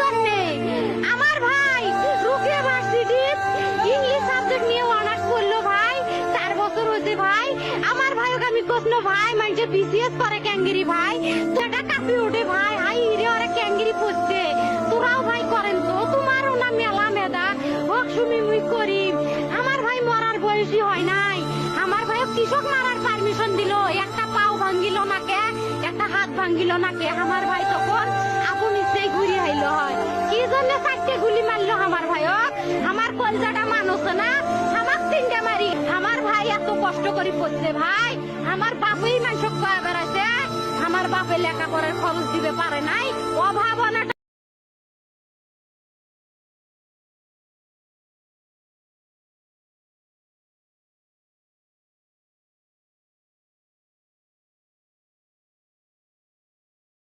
জন্যে আমার ভাই রুকিয়া ভার্সিটি ইংলিশ সাবজেক্ট নিয়ে অনার্স করলো ভাই, 4 বছর হয়েছে ভাই। আমার ভাইকে আমি কোসনো ভাই মানে বিসিএস করে ক্যাঙ্গিরি ভাই, সেটা কাঁপি ওঠে ভাই, হাই রে ওরা ক্যাঙ্গিরি পড়ছে। তোরাও ভাই করেন তো, তোমারও না মেলা মেধা হোক শুনি মুই করি। আমার ভাই মরার বয়সী হয় নাই, আমার ভাই কৃষক মারার পারমিশন দিল, একটা পাও ভাঙ্গিল নাকে, একটা হাত ভাঙ্গিল নাকে। আমার ভাই তখন আপন ইচ্ছেই ঘুরি আইল হয়, কি জন্য 4টে গুলি মারলো আমার ভাইক? আমার কলজাটা মানুষ না, আমার 3টে মারি। আমার ভাই এত কষ্ট করে পড়ছে ভাই, আমার বাপই মানুষ কয়া বেড়াইছে, আমার বাপে লেখাপড়ার খরচ দিতে পারে নাই, অভাব অনাটন